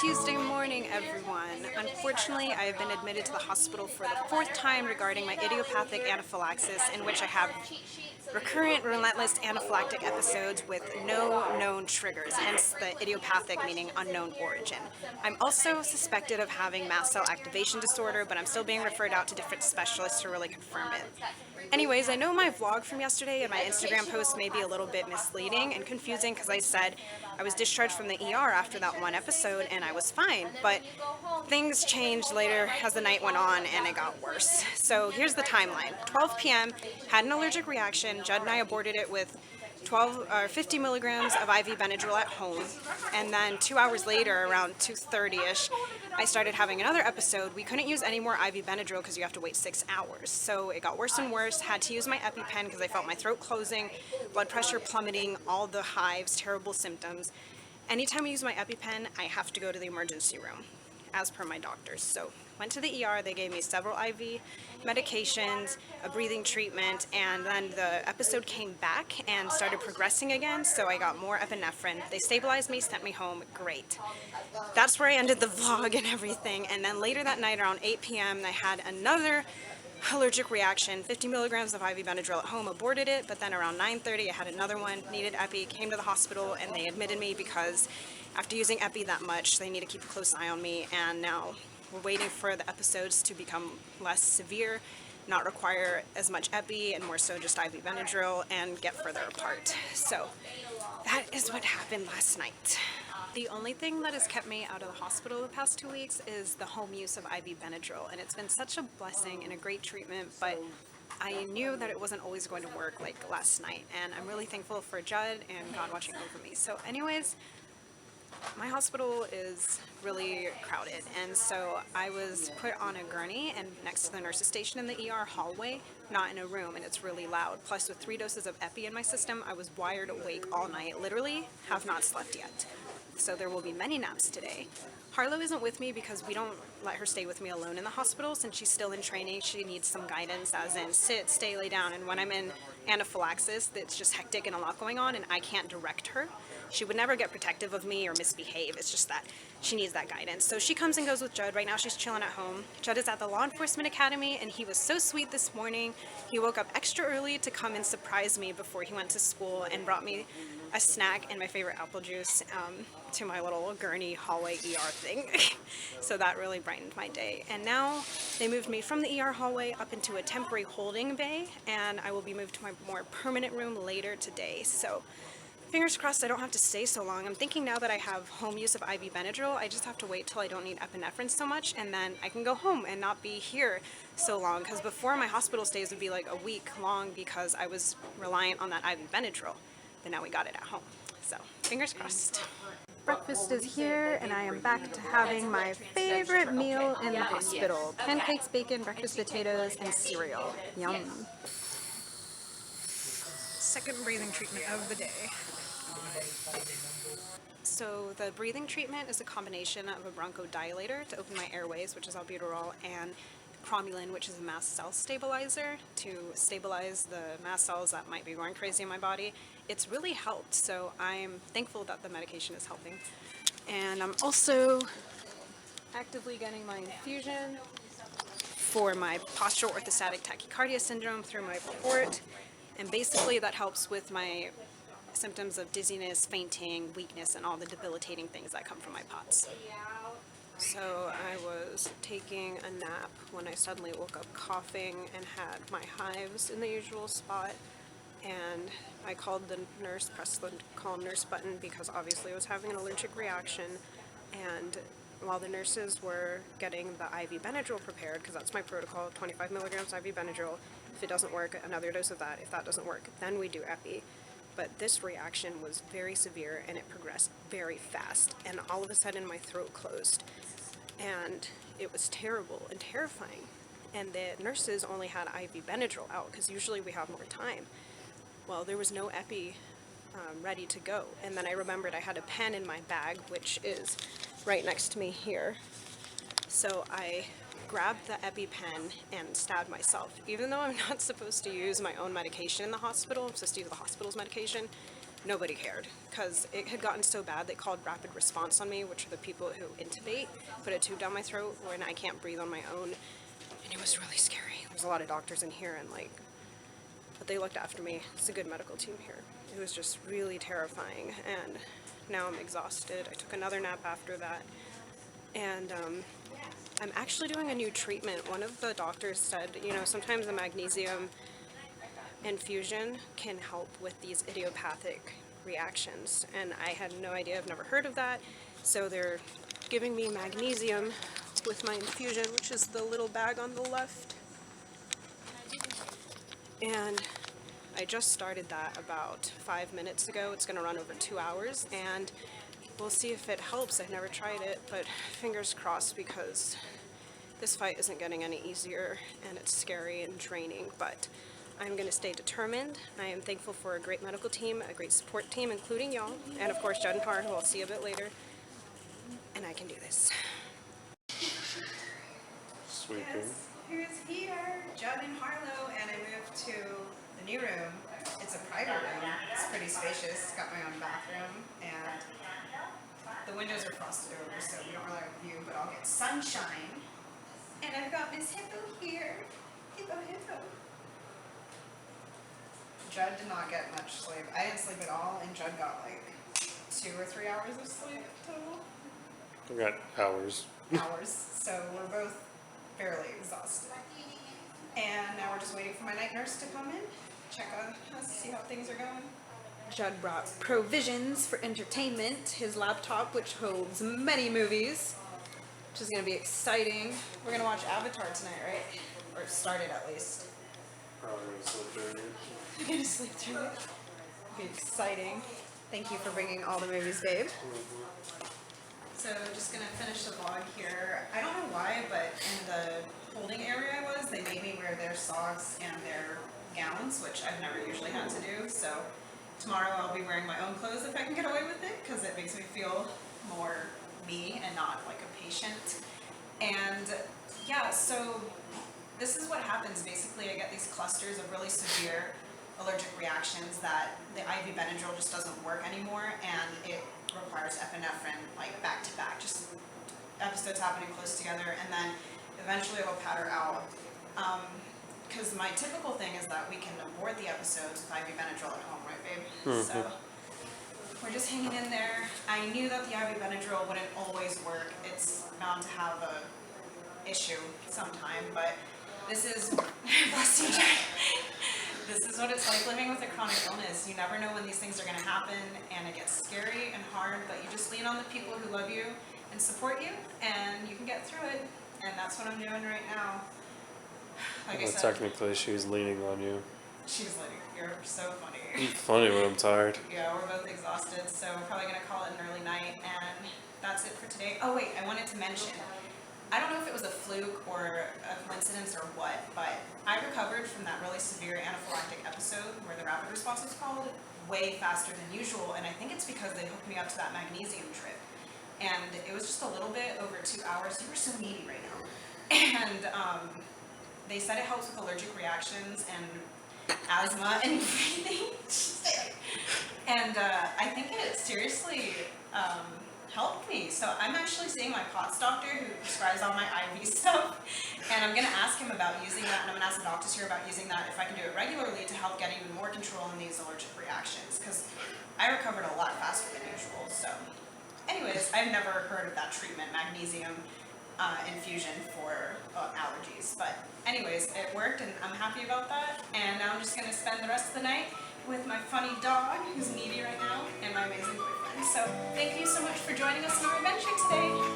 Tuesday morning, everyone. Unfortunately, I have been admitted to the hospital for the fourth time regarding my idiopathic anaphylaxis, in which I have recurrent, relentless anaphylactic episodes with no known triggers, hence the idiopathic meaning unknown origin. I'm also suspected of having mast cell activation disorder, but I'm still being referred out to different specialists to really confirm it. Anyways, I know my vlog from yesterday and my Instagram post may be a little bit misleading and confusing because I said I was discharged from the ER after that one episode and I was fine, but things changed later as the night went on and it got worse. So here's the timeline. 12 p.m., had an allergic reaction. Judd and I aborted it with 50 milligrams of IV Benadryl at home, and then 2 hours later, around 2:30ish, I started having another episode. We couldn't use any more IV Benadryl because you have to wait 6 hours. So it got worse and worse. Had to use my EpiPen because I felt my throat closing, blood pressure plummeting, all the hives, terrible symptoms. Anytime I use my EpiPen, I have to go to the emergency room, as per my doctors. So went to the ER, they gave me several IV medications, a breathing treatment, and then the episode came back and started progressing again, so I got more epinephrine. They stabilized me, sent me home, great. That's where I ended the vlog and everything, and then later that night around 8 p.m. I had another allergic reaction, 50 milligrams of IV Benadryl at home, aborted it, but then around 9:30 I had another one, needed Epi, came to the hospital, and they admitted me because after using Epi that much, they need to keep a close eye on me, and now we're waiting for the episodes to become less severe, not require as much Epi, and more so just IV Benadryl, and get further apart. So that is what happened last night. The only thing that has kept me out of the hospital the past 2 weeks is the home use of IV Benadryl, and it's been such a blessing and a great treatment, but I knew that it wasn't always going to work like last night, and I'm really thankful for Judd and God watching over me. So anyways, my hospital is really crowded, and so I was put on a gurney and next to the nurse's station in the ER hallway, not in a room, and it's really loud. Plus, with 3 doses of Epi in my system, I was wired awake all night, literally have not slept yet. So there will be many naps today. Harlow isn't with me because we don't let her stay with me alone in the hospital since she's still in training. She needs some guidance, as in sit, stay, lay down, and when I'm in anaphylaxis, it's just hectic and a lot going on and I can't direct her. She would never get protective of me or misbehave. It's just that she needs that guidance. So she comes and goes with Judd. Right now she's chilling at home. Judd is at the Law Enforcement Academy, and he was so sweet this morning. He woke up extra early to come and surprise me before he went to school and brought me a snack and my favorite apple juice to my little gurney hallway ER thing. So that really brightened my day. And now they moved me from the ER hallway up into a temporary holding bay, and I will be moved to my more permanent room later today. So fingers crossed I don't have to stay so long. I'm thinking now that I have home use of IV Benadryl, I just have to wait till I don't need epinephrine so much, and then I can go home and not be here so long, because before my hospital stays would be like a week long because I was reliant on that IV Benadryl, but now we got it at home. So fingers crossed. Breakfast is here, and I am back to having my favorite meal in the hospital. Pancakes, bacon, breakfast potatoes, and cereal. Yum. Second breathing treatment of the day. So the breathing treatment is a combination of a bronchodilator to open my airways, which is albuterol, and cromulin, which is a mast cell stabilizer to stabilize the mast cells that might be going crazy in my body. It's really helped, so I'm thankful that the medication is helping. And I'm also actively getting my infusion for my postural orthostatic tachycardia syndrome through my port, and basically that helps with my symptoms of dizziness, fainting, weakness, and all the debilitating things that come from my POTS. So I was taking a nap when I suddenly woke up coughing and had my hives in the usual spot, and I called the nurse, pressed the call nurse button because obviously I was having an allergic reaction, and while the nurses were getting the IV Benadryl prepared, because that's my protocol, 25 milligrams IV Benadryl, if it doesn't work, another dose of that. If that doesn't work, then we do Epi. But this reaction was very severe and it progressed very fast, and all of a sudden my throat closed, and it was terrible and terrifying. And the nurses only had IV Benadryl out because usually we have more time. Well, there was no Epi ready to go, and then I remembered I had a pen in my bag, which is right next to me here. So I grabbed the EpiPen and stabbed myself. Even though I'm not supposed to use my own medication in the hospital, I'm supposed to use the hospital's medication, nobody cared because it had gotten so bad they called rapid response on me, which are the people who intubate, put a tube down my throat when I can't breathe on my own, and it was really scary. There's a lot of doctors in here, and but they looked after me. It's a good medical team here. It was just really terrifying, and now I'm exhausted. I took another nap after that, and I'm actually doing a new treatment. One of the doctors said, sometimes the magnesium infusion can help with these idiopathic reactions, and I had no idea. I've never heard of that. So they're giving me magnesium with my infusion, which is the little bag on the left. And I just started that about 5 minutes ago. It's going to run over 2 hours, and we'll see if it helps. I've never tried it, but fingers crossed, because this fight isn't getting any easier, and it's scary and draining, but I'm going to stay determined. I am thankful for a great medical team, a great support team, including y'all, and of course Judd and Har, who I'll see a bit later, and I can do this. Sweeping. Yes, who's here? Judd and Harlow, and I moved to the new room. It's a private room. It's pretty spacious. Got my own bathroom, and the windows are frosted over, so we don't really have a view, but I'll get sunshine. And I've got Miss Hippo here. Hippo, Hippo. Judd did not get much sleep. I didn't sleep at all, and Judd got 2 or 3 hours of sleep total. I got hours. So we're both fairly exhausted. And now we're just waiting for my night nurse to come in, check on us, see how things are going. Judd brought provisions for entertainment, his laptop, which holds many movies, which is going to be exciting. We're going to watch Avatar tonight, right? Or start it at least. Probably gonna slip through it. You're going to sleep through it? It'll be exciting. Thank you for bringing all the movies, babe. So just going to finish the vlog here. I don't know why, but in the holding area I was, they made me wear their socks and their gowns, which I've never usually had to do. So tomorrow I'll be wearing my own clothes if I can get away with it, because it makes me feel more me and not like a patient. And yeah, so this is what happens. Basically, I get these clusters of really severe allergic reactions that the IV Benadryl just doesn't work anymore, and it requires epinephrine back to back, just episodes happening close together, and then eventually it'll patter out. Because my typical thing is that we can abort the episodes with IV Benadryl at home, right, babe? Mm-hmm. So we're just hanging in there. I knew that the IV Benadryl wouldn't always work. It's bound to have a issue sometime, but this is bless you, Jay. This is what it's like living with a chronic illness. You never know when these things are going to happen, and it gets scary and hard, but you just lean on the people who love you and support you, and you can get through it, and that's what I'm doing right now. Like I said, technically, she's leaning on you. she's like, you're so funny. It's funny when I'm tired. Yeah, we're both exhausted, so we're probably going to call it an early night, and that's it for today. Oh wait, I wanted to mention, I don't know if it was a fluke or a coincidence or what, but I recovered from that really severe anaphylactic episode where the rapid response was called way faster than usual, and I think it's because they hooked me up to that magnesium drip. And it was just a little bit over 2 hours. You were so needy right now. And they said it helps with allergic reactions and asthma and breathing. And I think it seriously helped me. So I'm actually seeing my POTS doctor who prescribes all my IV stuff, and I'm going to ask him about using that, and I'm going to ask the doctors here about using that if I can do it regularly to help get even more control in these allergic reactions, because I recovered a lot faster than usual. So anyways, I've never heard of that treatment, magnesium infusion for allergies, but anyways, it worked, and I'm happy about that. And now I'm just going to spend the rest of the night with my funny dog, who's needy right now, and my amazing boyfriend. So thank you so much for joining us on our adventure today.